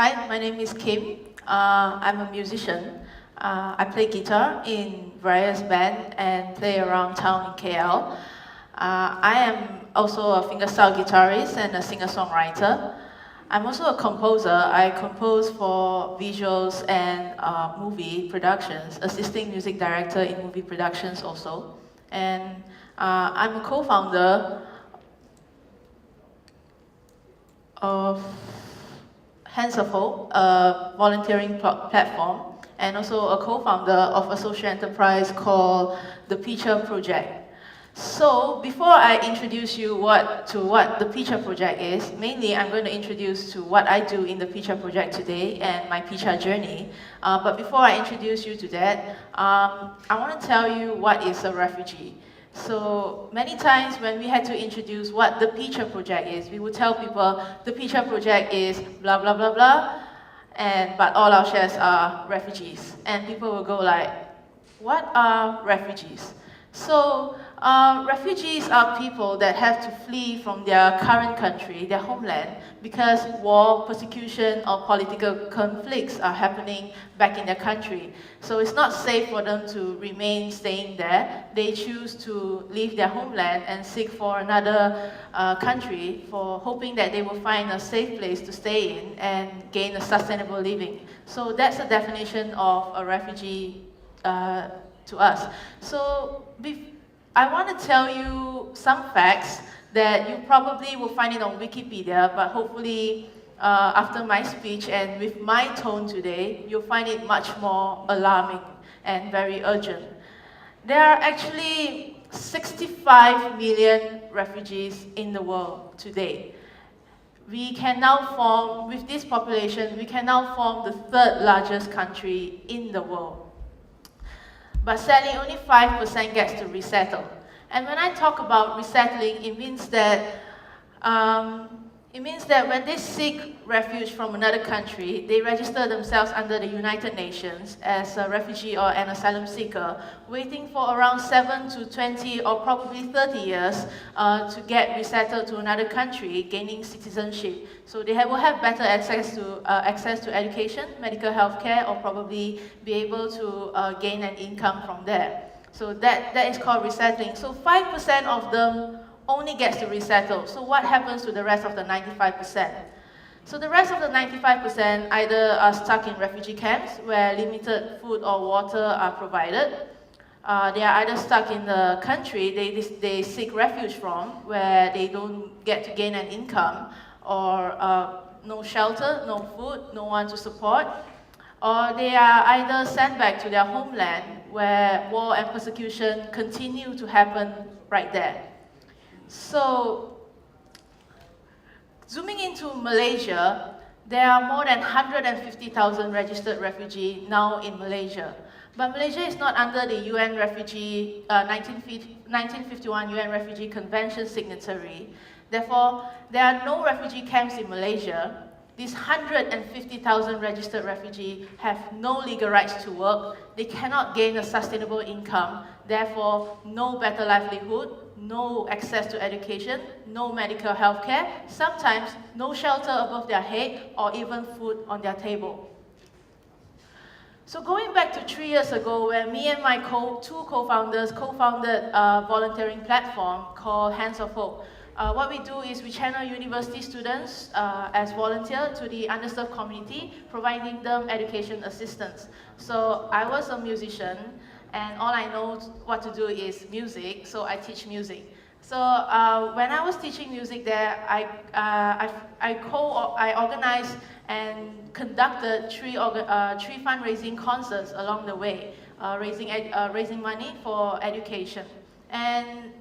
Hi, my name is Kim. I'm a musician. I play guitar in various bands and play around town in KL. I am also a fingerstyle guitarist and a singer-songwriter. I'm also a composer. I compose for visuals and movie productions, assisting music director in movie productions also. And I'm a co-founder of Hansel, a volunteering platform, and also a co-founder of a social enterprise called the Picha Project. So before I introduce you what the Picha Project is, mainly I'm going to introduce to what I do in the Picha Project today and my Picha journey. But before I introduce you to that, I want to tell you what is a refugee. So many times when we had to introduce what the Picha Project is, we would tell people the Picha Project is blah blah blah blah, but all our shares are refugees. And people will go like, what are refugees? So refugees are people that have to flee from their current country, their homeland, because war, persecution, or political conflicts are happening back in their country. So it's not safe for them to remain staying there. They choose to leave their homeland and seek for another country, for hoping that they will find a safe place to stay in and gain a sustainable living. So that's the definition of a refugee to us. So I want to tell you some facts that you probably will find it on Wikipedia, but hopefully after my speech and with my tone today, you'll find it much more alarming and very urgent. There are actually 65 million refugees in the world today. We can now form, with this population, we can now form the third largest country in the world. But sadly, only 5% gets to resettle. And when I talk about resettling, it means that when they seek refuge from another country, they register themselves under the United Nations as a refugee or an asylum seeker, waiting for around 7 to 20 or probably 30 years to get resettled to another country, gaining citizenship. So they will have better access to education, medical health care, or probably be able to gain an income from there. So that is called resettling. So 5% of them only gets to resettle. So what happens to the rest of the 95%? So the rest of the 95% either are stuck in refugee camps where limited food or water are provided. They are either stuck in the country they seek refuge from where they don't get to gain an income, or no shelter, no food, no one to support. Or they are either sent back to their homeland where war and persecution continue to happen right there. So, zooming into Malaysia, there are more than 150,000 registered refugees now in Malaysia. But Malaysia is not under the UN 1951 UN Refugee Convention signatory. Therefore, there are no refugee camps in Malaysia. These 150,000 registered refugees have no legal rights to work. They cannot gain a sustainable income. Therefore, no better livelihood, no access to education, no medical health care, sometimes no shelter above their head or even food on their table. So going back to 3 years ago, where me and my two co-founders co-founded a volunteering platform called Hansel. What we do is we channel university students as volunteers to the underserved community, providing them education assistance. So I was a musician, and all I know what to do is music, so I teach music. So when I was teaching music there, I organized and conducted three fundraising concerts along the way, raising money for education. And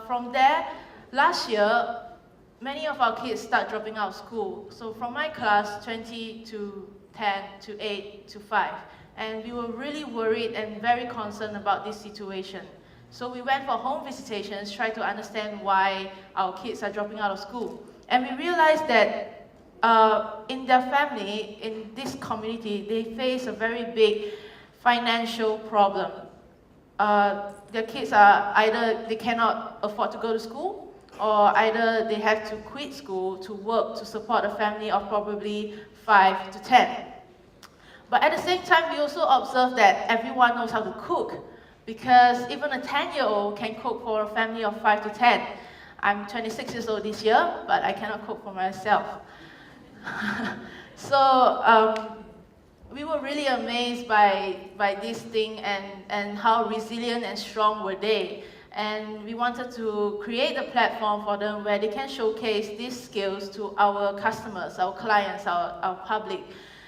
from there, last year, many of our kids start dropping out of school. So from my class, 20 to 10 to 8 to 5. And we were really worried and very concerned about this situation. So we went for home visitations, tried to understand why our kids are dropping out of school. And we realized that in their family, in this community, they face a very big financial problem. Their kids are either they cannot afford to go to school, or either they have to quit school to work to support a family of probably 5 to 10. But at the same time, we also observe that everyone knows how to cook, because even a 10-year-old can cook for a family of 5 to 10. I'm 26 years old this year, but I cannot cook for myself. So we were really amazed by this thing and how resilient and strong were they. And we wanted to create a platform for them where they can showcase these skills to our customers, our clients, our public.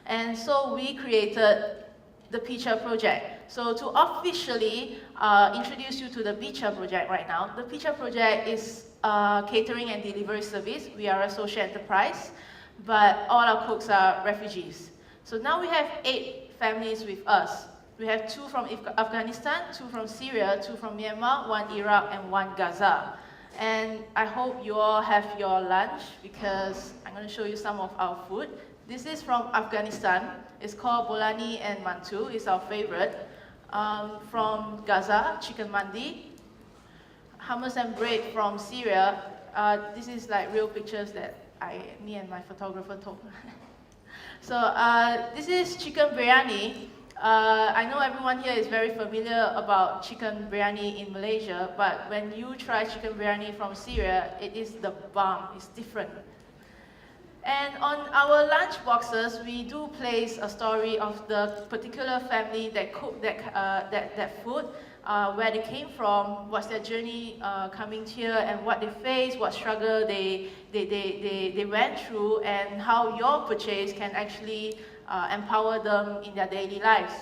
And so we created the Picha Project. So to officially introduce you to the Beecher Project right now, the Picha Project is a catering and delivery service. We are a social enterprise, but all our cooks are refugees. So now we have 8 families with us. We have 2 from Afghanistan, 2 from Syria, 2 from Myanmar, 1 Iraq, and 1 Gaza. And I hope you all have your lunch, because I'm going to show you some of our food. This is from Afghanistan. It's called bolani and mantu. It's our favorite. From Gaza, chicken mandi. Hummus and bread from Syria. This is like real pictures that me and my photographer took. So this is chicken biryani. I know everyone here is very familiar about chicken biryani in Malaysia, but when you try chicken biryani from Syria, it is the bomb. It's different. And on our lunch boxes, we do place a story of the particular family that cooked that food, where they came from, what's their journey coming here, and what they faced, what struggle they went through, and how your purchase can actually empower them in their daily lives.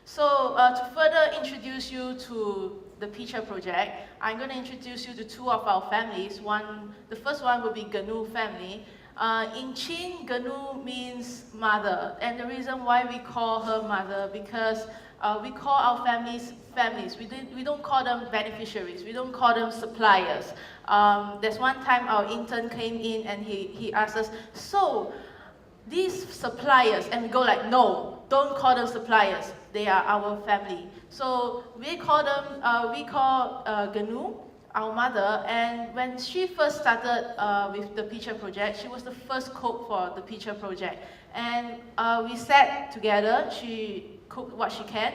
So to further introduce you to the Picha Project, I'm going to introduce you to 2 of our families. The first one will be Canoe family. In Chin, Canoe means mother, and the reason why we call her mother, because we call our families families. We don't call them beneficiaries. We don't call them suppliers. There's one time our intern came in and he asked us, so these suppliers, and we go like, no, don't call them suppliers. They are our family. So we call Canoe our mother, and when she first started with the Picha Project, she was the first cook for the Picha Project. And we sat together, she cooked what she can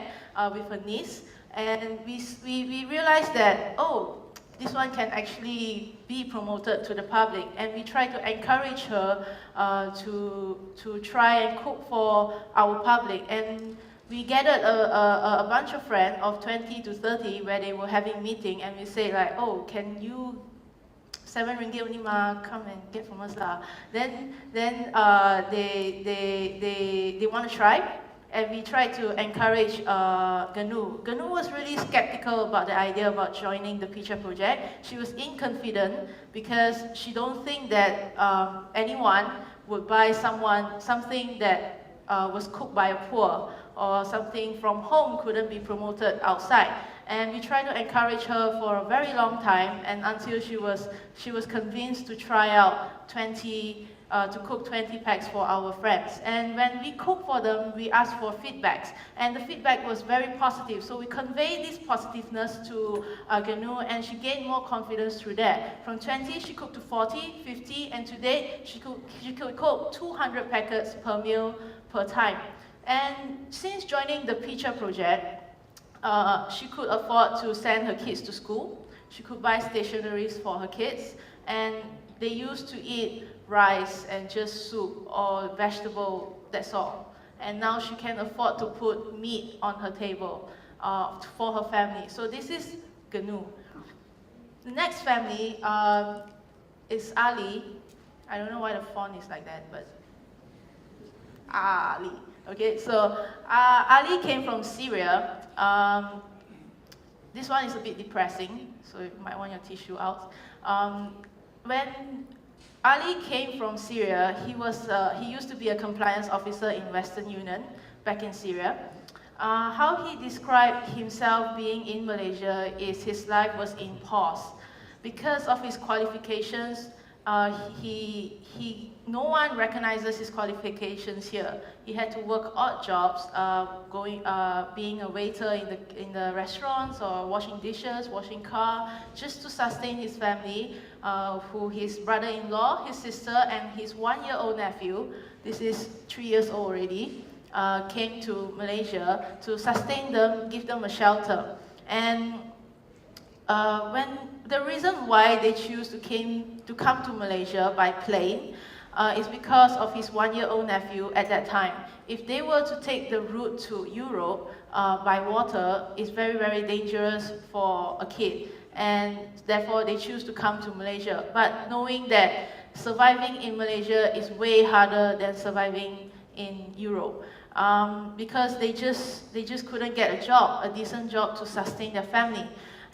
with her niece, and we realized that, oh, this one can actually be promoted to the public, and we try to encourage her to try and cook for our public. And we gathered a bunch of friends of 20 to 30 where they were having meeting, and we say like, oh, can you 7 ringgit only ma, come and get from us lah. Then they want to try, and we tried to encourage Canoe. Canoe was really skeptical about the idea about joining the Picha Project. She was inconfident because she don't think that anyone would buy something that was cooked by a poor, or something from home couldn't be promoted outside. And we tried to encourage her for a very long time, and until she was convinced to try out to cook 20 packs for our friends. And when we cook for them, we ask for feedbacks, and the feedback was very positive. So we conveyed this positiveness to Canoe, and she gained more confidence through that. From 20, she cooked to 40, 50, and today she could cook 200 packets per meal per time. And since joining the Picha Project, she could afford to send her kids to school. She could buy stationeries for her kids, and they used to eat rice and just soup or vegetable, that's all. And now she can afford to put meat on her table for her family. So this is Canoe. The next family is Ali. I don't know why the font is like that, but Ali. Okay, so Ali came from Syria. This one is a bit depressing, so you might want your tissue out. When Ali came from Syria, he used to be a compliance officer in Western Union back in Syria. How he described himself being in Malaysia is his life was in pause. Because of his qualifications, no one recognizes his qualifications here. He had to work odd jobs, being a waiter in the restaurants, or washing dishes, washing car, just to sustain his family, who his brother-in-law, his sister, and his 1-year-old nephew, this is 3 years old already, came to Malaysia to sustain them, give them a shelter. And the reason why they choose to come to Malaysia by plane is because of his 1-year-old nephew at that time. If they were to take the route to Europe by water, it's very, very dangerous for a kid. And therefore, they choose to come to Malaysia. But knowing that surviving in Malaysia is way harder than surviving in Europe. Because they just couldn't get a job, a decent job to sustain their family.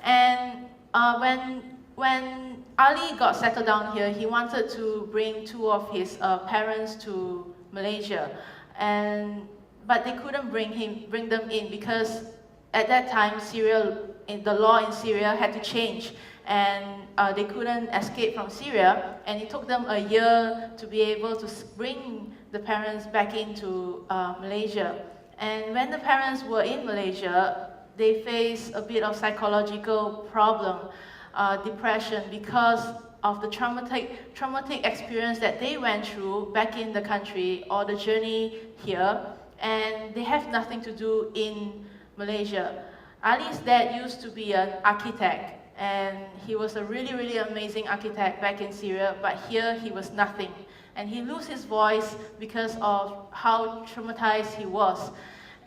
And when Ali got settled down here, he wanted to bring 2 of his parents to Malaysia, but they couldn't bring them in because at that time the law in Syria had to change, and they couldn't escape from Syria, and it took them a year to be able to bring the parents back into Malaysia. And when the parents were in Malaysia, they faced a bit of psychological problem, depression, because of the traumatic experience that they went through back in the country, or the journey here, and they have nothing to do in Malaysia. Ali's dad used to be an architect, and he was a really, really amazing architect back in Syria, but here he was nothing. And he lost his voice because of how traumatized he was.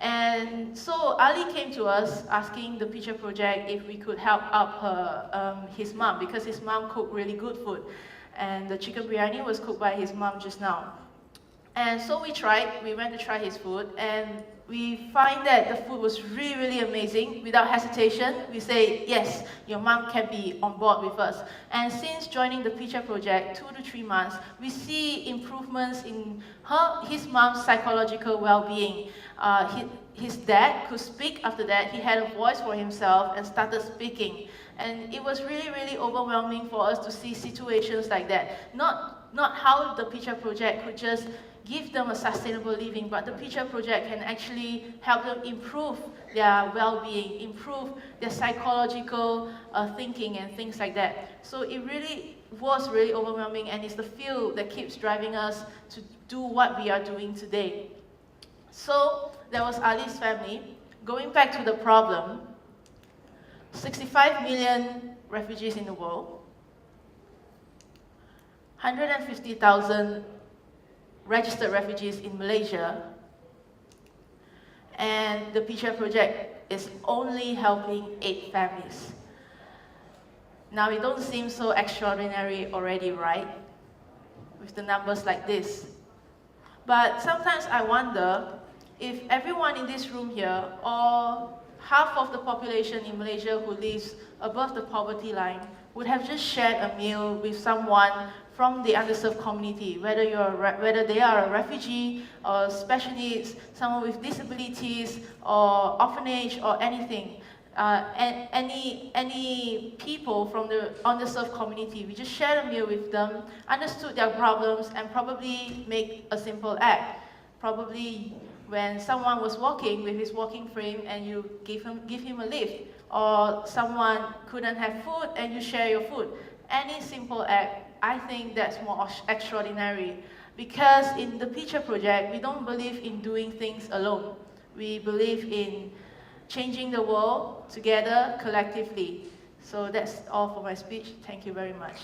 And so Ali came to us asking the Picha Project if we could help out his mom, because his mom cooked really good food. And the chicken biryani was cooked by his mom just now. And so we went to try his food, and we find that the food was really, really amazing. Without hesitation, we say, yes, your mom can be on board with us. And since joining the Picha Project 2 to 3 months, we see improvements in his mom's psychological well-being. His dad could speak after that. He had a voice for himself and started speaking. And it was really, really overwhelming for us to see situations like that. Not how the Picha Project could just give them a sustainable living, but the Picha Project can actually help them improve their well-being, improve their psychological thinking and things like that. So it really was really overwhelming, and it's the field that keeps driving us to do what we are doing today. So there was Ali's family. Going back to the problem, 65 million refugees in the world, 150,000 registered refugees in Malaysia, and the Picha Project is only helping 8 families. Now, it don't seem so extraordinary already, right? With the numbers like this. But sometimes I wonder if everyone in this room here, or half of the population in Malaysia who lives above the poverty line, would have just shared a meal with someone from the underserved community, whether they are a refugee or special needs, someone with disabilities or orphanage or anything, any people from the underserved community. We just shared a meal with them, understood their problems, and probably make a simple act. Probably when someone was walking with his walking frame and you give him a lift, or someone couldn't have food and you share your food. Any simple act, I think that's more extraordinary. Because in the Picha Project, we don't believe in doing things alone. We believe in changing the world together, collectively. So that's all for my speech. Thank you very much.